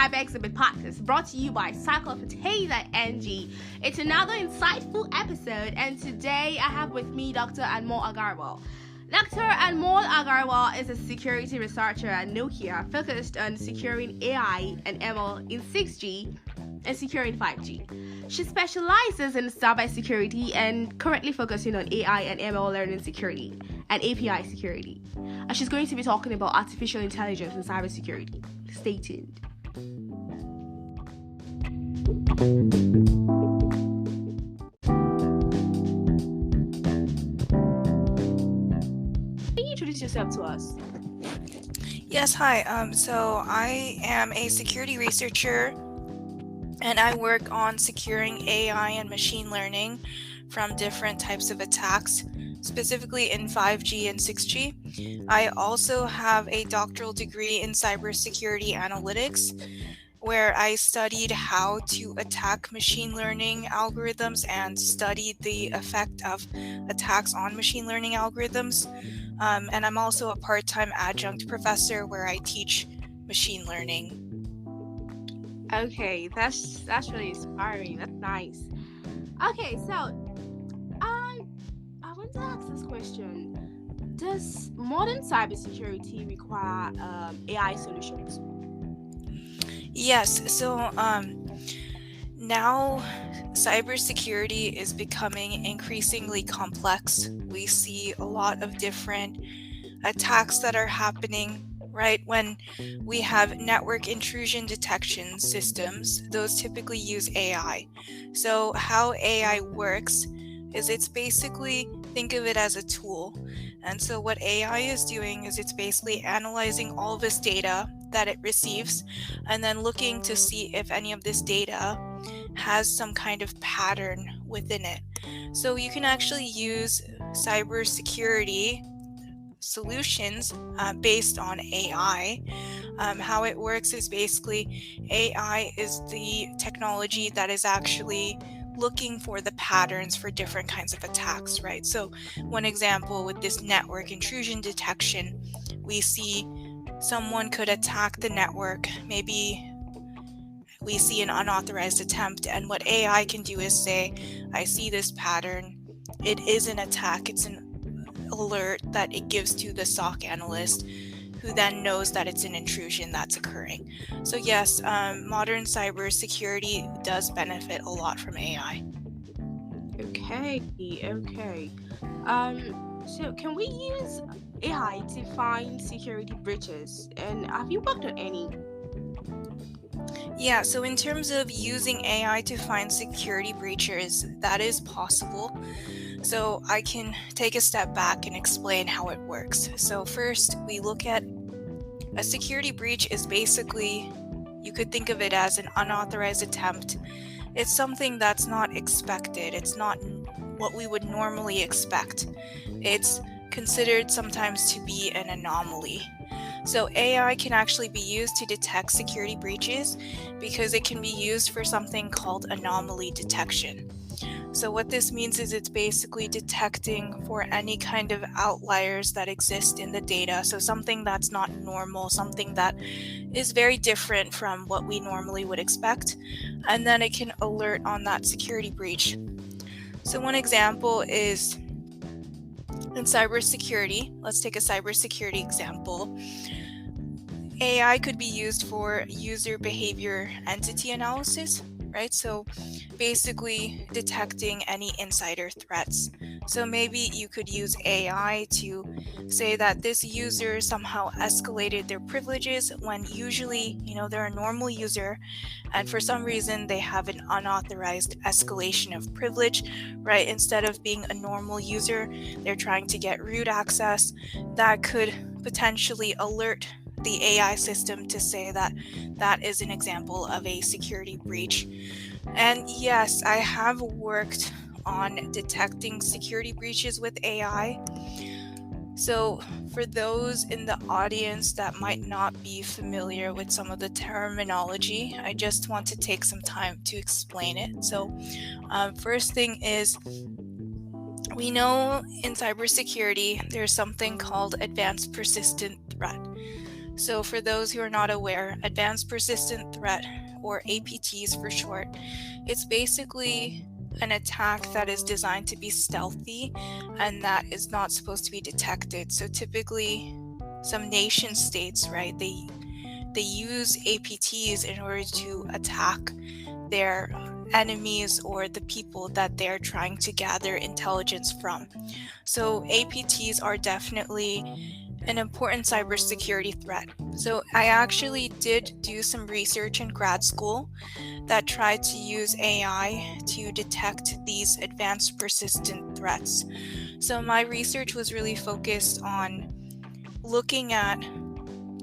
Cyber Exhibit Podcast brought to you by Cyclophotaser.ng. It's another insightful episode, and today I have with me Dr. Anmol Agarwal. Dr. Anmol Agarwal is a security researcher at Nokia focused on securing AI and ML in 6G and securing 5G. She specializes in cybersecurity and currently focusing on AI and ML learning security and API security. And she's going to be talking about artificial intelligence and cybersecurity. Stay tuned. Can you introduce yourself to us? Yes, hi. So I am a security researcher and I work on securing AI and machine learning from different types of attacks, specifically in 5G and 6G. I also have a doctoral degree in cybersecurity analytics, where I studied how to attack machine learning algorithms and studied the effect of attacks on machine learning algorithms. And I'm also a part-time adjunct professor where I teach machine learning. Okay, that's really inspiring. That's nice. Okay, so I want to ask this question: does modern cybersecurity require AI solutions? Yes, so now cybersecurity is becoming increasingly complex. We see a lot of different attacks that are happening, right? When we have network intrusion detection systems, those typically use AI. So how AI works is it's basically, think of it as a tool. And so what AI is doing is it's basically analyzing all this data that it receives and then looking to see if any of this data has some kind of pattern within it. So you can actually use cybersecurity solutions based on AI. How it works is basically AI is the technology that is actually looking for the patterns for different kinds of attacks, right? So one example with this network intrusion detection, we see someone could attack the network. Maybe we see an unauthorized attempt, and what AI can do is say, I see this pattern. It is an attack. It's an alert that it gives to the SOC analyst, who then knows that it's an intrusion that's occurring. So yes, modern cybersecurity does benefit a lot from AI. Okay. So can we use AI to find security breaches? And have you worked on any? Yeah, so in terms of using AI to find security breaches, that is possible. So I can take a step back and explain how it works. So first, we look at a security breach is basically, you could think of it as an unauthorized attempt. It's something that's not expected. It's not what we would normally expect. It's considered sometimes to be an anomaly. So AI can actually be used to detect security breaches because it can be used for something called anomaly detection. So what this means is it's basically detecting for any kind of outliers that exist in the data. So something that's not normal, something that is very different from what we normally would expect. And then it can alert on that security breach. So one example is in cybersecurity. Let's take a cybersecurity example. AI could be used for user behavior entity analysis, right? So basically detecting any insider threats. So maybe you could use AI to say that this user somehow escalated their privileges when usually, they're a normal user, and for some reason they have an unauthorized escalation of privilege, right? Instead of being a normal user, they're trying to get root access. That could potentially alert the AI system to say that that is an example of a security breach. And yes, I have worked on detecting security breaches with AI. So for those in the audience that might not be familiar with some of the terminology, I just want to take some time to explain it. So first thing is, we know in cybersecurity there's something called advanced persistent threat. So, for those who are not aware, Advanced Persistent Threat, or APTs for short, it's basically an attack that is designed to be stealthy and that is not supposed to be detected. So, typically, some nation states, right, they use APTs in order to attack their enemies or the people that they're trying to gather intelligence from. So APTs are definitely an important cybersecurity threat. So I actually did do some research in grad school that tried to use AI to detect these advanced persistent threats. So my research was really focused on looking at,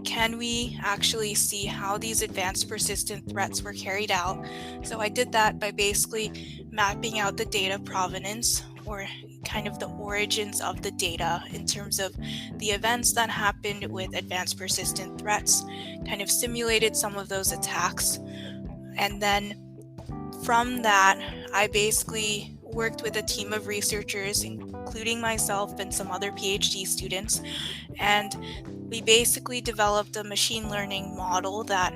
can we actually see how these advanced persistent threats were carried out? So I did that by basically mapping out the data provenance, or kind of the origins of the data in terms of the events that happened with advanced persistent threats, kind of simulated some of those attacks. And then from that, I basically worked with a team of researchers, including myself and some other PhD students, and we basically developed a machine learning model that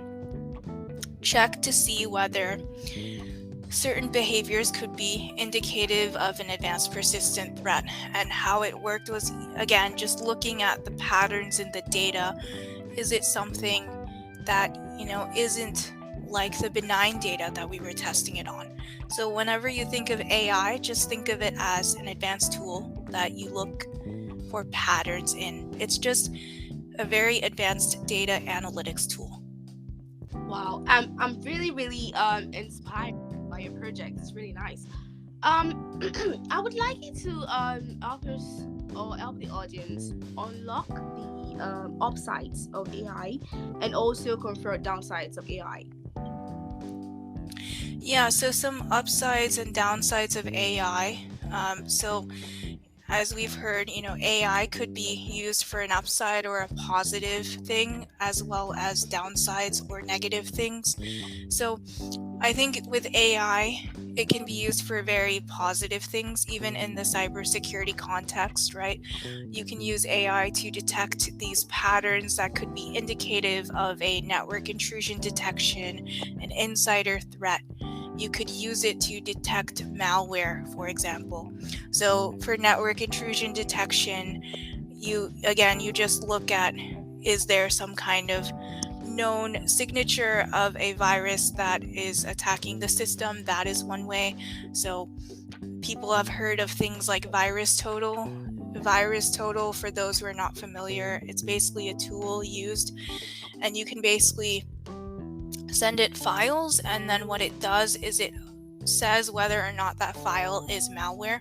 checked to see whether certain behaviors could be indicative of an advanced persistent threat. And how it worked was, again, just looking at the patterns in the data. Is it something that, isn't like the benign data that we were testing it on? So whenever you think of AI, just think of it as an advanced tool that you look for patterns in. It's just a very advanced data analytics tool. Wow, I'm really inspired by your project. It's really nice. I would like you to help us or help the audience unlock the upsides of AI and also confront downsides of AI. Yeah, so some upsides and downsides of AI. So as we've heard, AI could be used for an upside or a positive thing, as well as downsides or negative things. So I think with AI, it can be used for very positive things, even in the cybersecurity context, right? You can use AI to detect these patterns that could be indicative of a network intrusion detection, an insider threat. You could use it to detect malware, for example. So for network intrusion detection, you just look at, is there some kind of known signature of a virus that is attacking the system? That is one way. So people have heard of things like VirusTotal. VirusTotal, for those who are not familiar, it's basically a tool used, and you can basically send it files, and then what it does is it says whether or not that file is malware.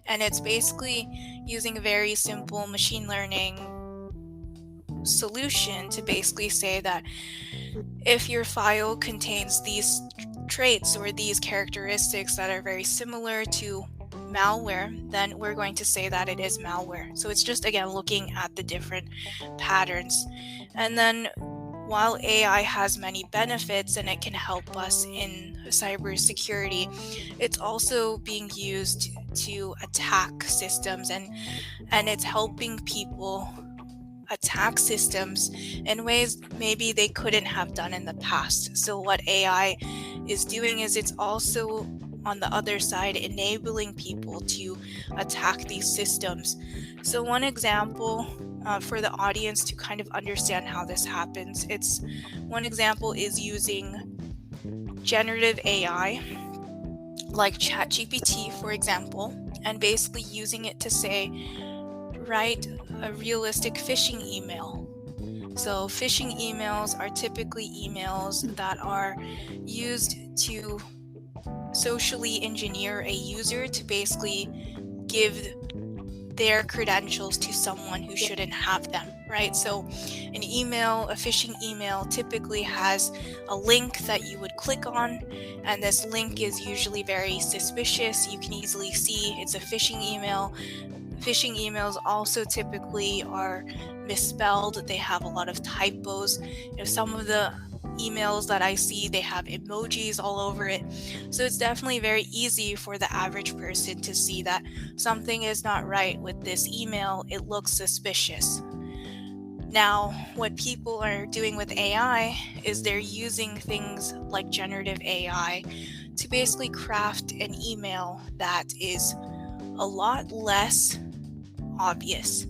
And it's basically using a very simple machine learning solution to basically say that if your file contains these traits or these characteristics that are very similar to malware, then we're going to say that it is malware. So it's just, again, looking at the different patterns. And then while AI has many benefits and it can help us in cybersecurity, it's also being used to attack systems, and it's helping people attack systems in ways maybe they couldn't have done in the past. So what AI is doing is it's also on the other side enabling people to attack these systems. So one example for the audience to kind of understand how this happens, one example is using generative AI like ChatGPT, for example, and basically using it to say, write a realistic phishing email. So phishing emails are typically emails that are used to socially engineer a user to basically give their credentials to someone who shouldn't have them, right? So a phishing email typically has a link that you would click on, and this link is usually very suspicious. You can easily see it's a phishing email. Phishing emails also typically are misspelled. They have a lot of typos. Some of the emails that I see, they have emojis all over it. So it's definitely very easy for the average person to see that something is not right with this email. It looks suspicious. Now, what people are doing with AI is they're using things like generative AI to basically craft an email that is a lot less obvious.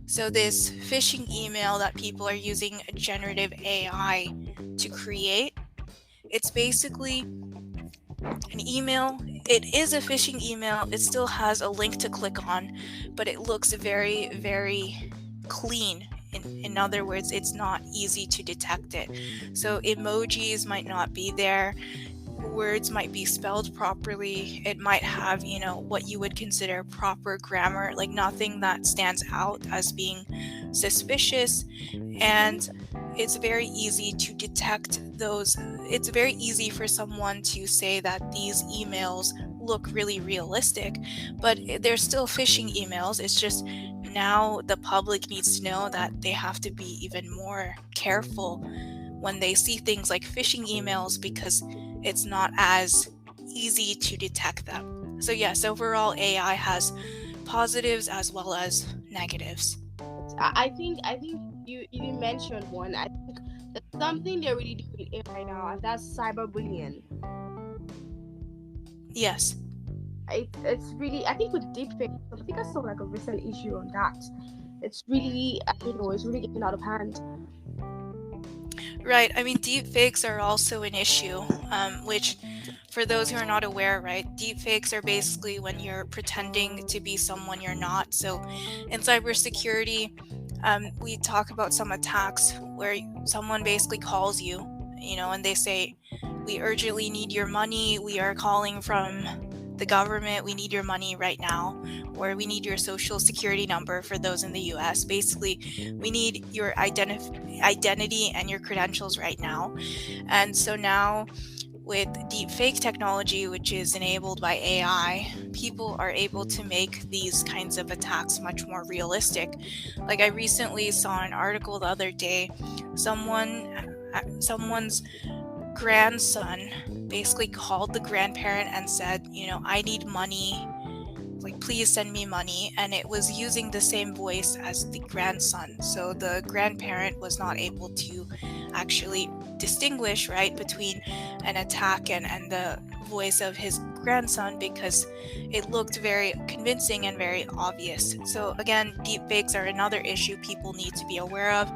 So, this phishing email that people are using generative AI to create, it's basically an email. It is a phishing email. It still has a link to click on, but it looks very, very clean. In other words, it's not easy to detect it. So emojis might not be there. Words might be spelled properly. It might have, what you would consider proper grammar, like nothing that stands out as being suspicious. And it's very easy to detect those. It's very easy for someone to say that these emails look really realistic, but they're still phishing emails. It's just now the public needs to know that they have to be even more careful when they see things like phishing emails because it's not as easy to detect them. So, yes, overall, AI has positives as well as negatives. I think you mentioned one. I think that's something they're really doing in AI now, and that's cyberbullying. Yes. It's really, I think with deepfake, I think I saw like a recent issue on that. It's really, it's really getting out of hand. Right. I mean, deep fakes are also an issue, which, for those who are not aware, right, deep fakes are basically when you're pretending to be someone you're not. So, in cybersecurity, we talk about some attacks where someone basically calls you, and they say, "We urgently need your money. We are calling from the government. We need your money right now," or "We need your social security number," for those in the US. Basically, we need your identity and your credentials right now. And so now, with deep fake technology, which is enabled by AI, people are able to make these kinds of attacks much more realistic. Like, I recently saw an article the other day. Someone's grandson basically called the grandparent and said, "I need money, like, please send me money," and it was using the same voice as the grandson. So the grandparent was not able to actually distinguish, right, between an attack and the voice of his grandson because it looked very convincing and very obvious. So again, deepfakes are another issue people need to be aware of.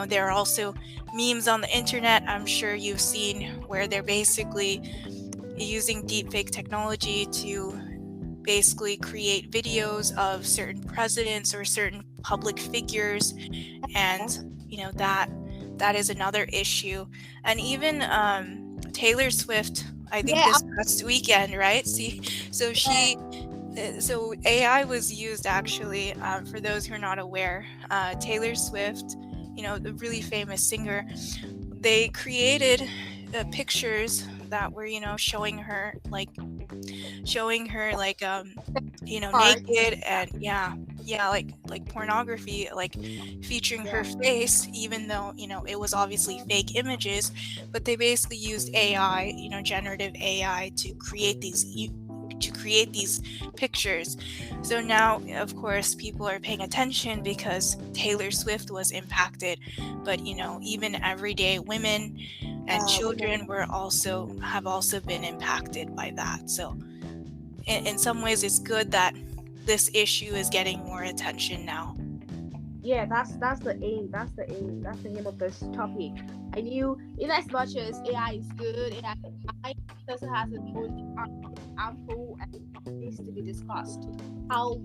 There are also memes on the internet, I'm sure you've seen, where they're basically using deepfake technology to basically create videos of certain presidents or certain public figures, and that is another issue. And even Taylor Swift, I think Yeah, this past weekend, right? See, so so AI was used actually, for those who are not aware. Taylor Swift, the really famous singer, they created pictures that were, showing her like, art. naked, and yeah, like pornography, like featuring her Yeah. face, even though it was obviously fake images. But they basically used AI, generative AI, to create these pictures. So now, of course, people are paying attention because Taylor Swift was impacted, but even everyday women and Women. children have also been impacted by that. So in some ways, it's good that this issue is getting more attention now. Yeah, that's the aim. That's the aim of this topic. I knew, in as much as AI is good, AI also has its own harmful and needs to be discussed. How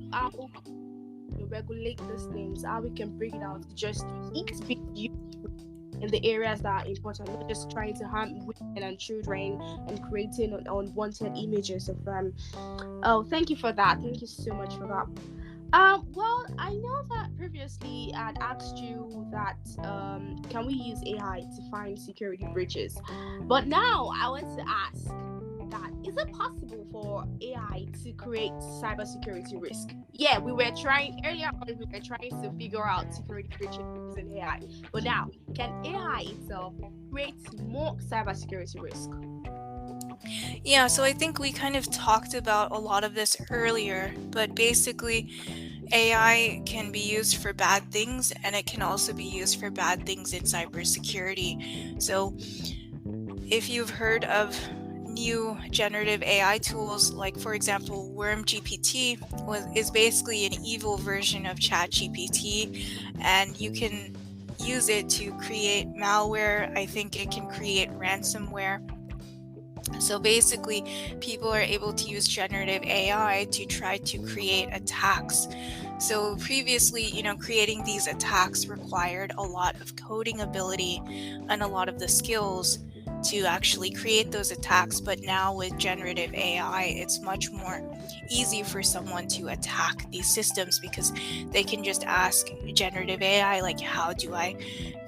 we regulate these things, how we can bring it out to just it be used in the areas that are important, not just trying to harm women and children and creating unwanted images of them. Oh, thank you for that. Thank you so much for that. Well, I know that previously I'd asked you that can we use AI to find security breaches? But now I want to ask that is it possible for AI to create cybersecurity risk? Yeah, we were trying earlier on, we were trying to figure out security breaches using AI. But now, can AI itself create more cybersecurity risk? Yeah, so I think we kind of talked about a lot of this earlier, but basically, AI can be used for bad things, and it can also be used for bad things in cybersecurity. So if you've heard of new generative AI tools, like for example, Worm GPT is basically an evil version of ChatGPT, and you can use it to create malware. I think it can create ransomware. So basically, people are able to use generative AI to try to create attacks. So previously, creating these attacks required a lot of coding ability and a lot of the skills to actually create those attacks. But now with generative AI, it's much more easy for someone to attack these systems because they can just ask generative AI, like, how do I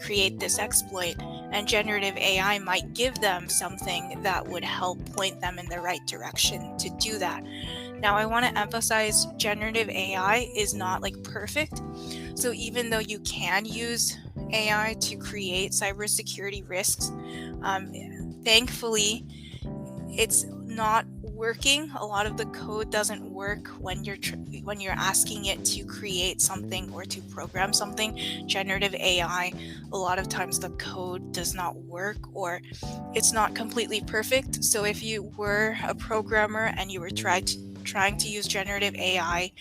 create this exploit? And generative AI might give them something that would help point them in the right direction to do that. Now, I want to emphasize generative AI is not like perfect. So even though you can use AI to create cybersecurity risks, thankfully, it's not working. A lot of the code doesn't work when you're asking it to create something or to program something. Generative AI, a lot of times the code does not work or it's not completely perfect. So if you were a programmer and you were trying to use generative AI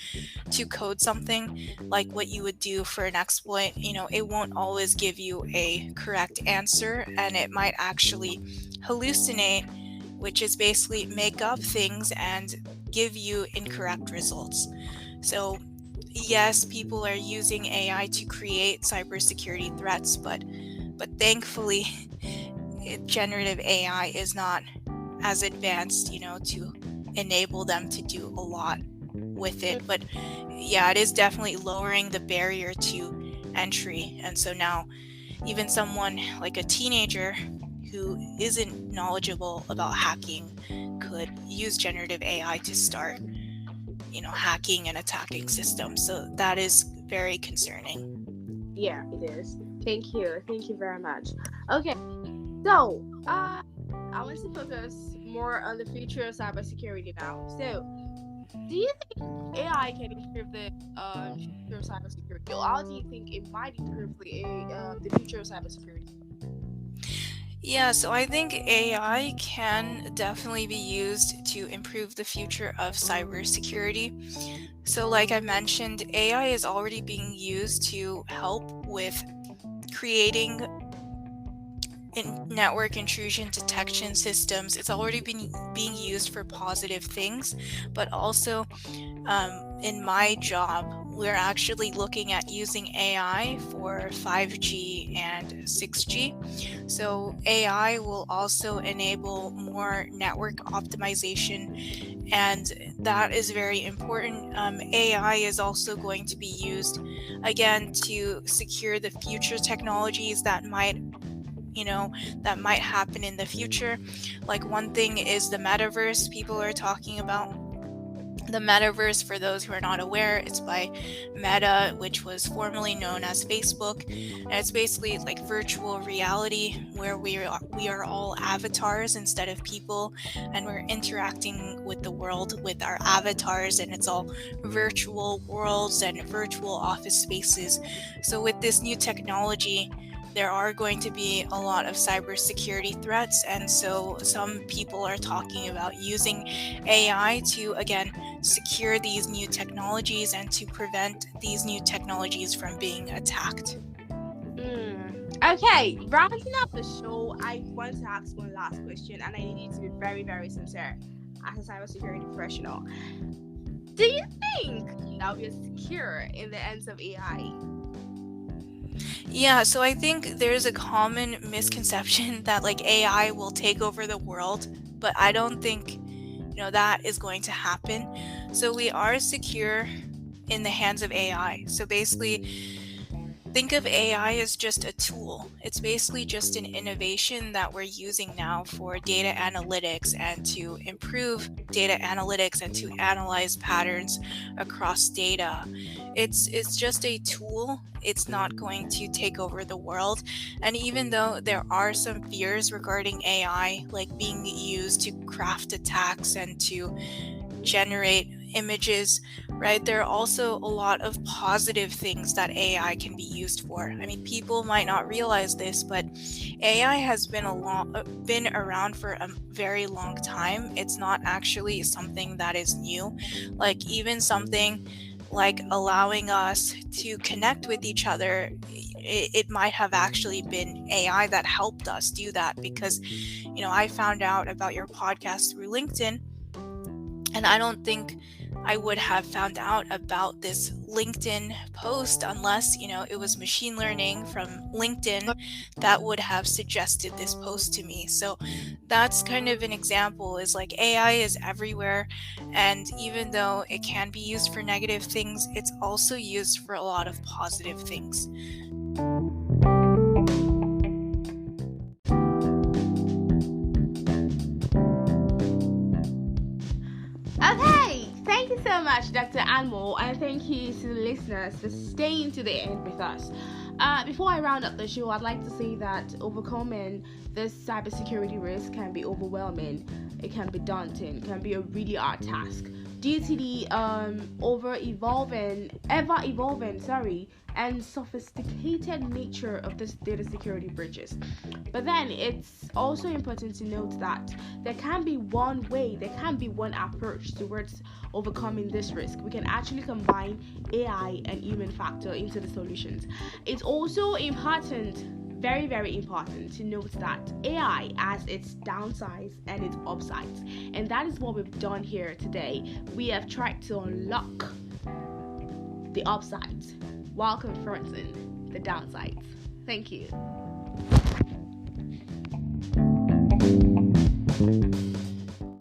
to code something, like what you would do for an exploit, it won't always give you a correct answer, and it might actually hallucinate, which is basically make up things and give you incorrect results. So yes, people are using AI to create cybersecurity threats, but thankfully generative AI is not as advanced, to enable them to do a lot with it. But yeah, it is definitely lowering the barrier to entry. And so now even someone like a teenager who isn't knowledgeable about hacking could use generative AI to start, hacking and attacking systems. So that is very concerning. Yeah, it is. Thank you. Thank you very much. Okay, so I want to focus more on the future of cybersecurity now. So, do you think AI can improve the future of cybersecurity, or how do you think it might improve the future of cybersecurity? Yeah, so I think AI can definitely be used to improve the future of cybersecurity. So, like I mentioned, AI is already being used to help with creating network intrusion detection systems. It's already been being used for positive things, but also in my job, we're actually looking at using AI for 5G and 6G. So AI will also enable more network optimization, and that is very important. AI is also going to be used again to secure the future technologies that might happen in the future. Like one thing is the metaverse. People are talking about the metaverse. For those who are not aware, it's by Meta, which was formerly known as Facebook, and it's basically like virtual reality where we are all avatars instead of people, and we're interacting with the world with our avatars, and it's all virtual worlds and virtual office spaces. So with this new technology, there are going to be a lot of cybersecurity threats, and so some people are talking about using AI to again secure these new technologies and to prevent these new technologies from being attacked. Okay, rounding up the show, I want to ask one last question, and I need you to be very, very sincere as a cybersecurity professional. Do you think that we are secure in the hands of AI? Yeah, so I think there's a common misconception that like AI will take over the world, but I don't think that is going to happen. So we are secure in the hands of AI. So basically, think of AI as just a tool. It's basically just an innovation that we're using now for data analytics and to improve data analytics and to analyze patterns across data. It's just a tool. It's not going to take over the world. And even though there are some fears regarding AI, like being used to craft attacks and to generate images, right? There are also a lot of positive things that AI can be used for. I mean, people might not realize this, but AI has been around for a very long time. It's not actually something that is new. Like even something like allowing us to connect with each other, it might have actually been AI that helped us do that, because I found out about your podcast through LinkedIn, and I don't think I would have found out about this LinkedIn post unless, it was machine learning from LinkedIn that would have suggested this post to me. So that's kind of an example, is like AI is everywhere. And even though it can be used for negative things, it's also used for a lot of positive things. Okay, thank you so much, Dr. Anmol, and thank you to the listeners for staying to the end with us. Before I round up the show, I'd like to say that overcoming this cybersecurity risk can be overwhelming. It can be daunting. It can be a really hard task due to the ever-evolving, and sophisticated nature of this data security breaches. But then it's also important to note that there can be one approach towards overcoming this risk. We can actually combine AI and human factor into the solutions. It's also important, very, very important to note that AI has its downsides and its upsides, and that is what we've done here today. We have tried to unlock the upsides while confronting the downsides. Thank you.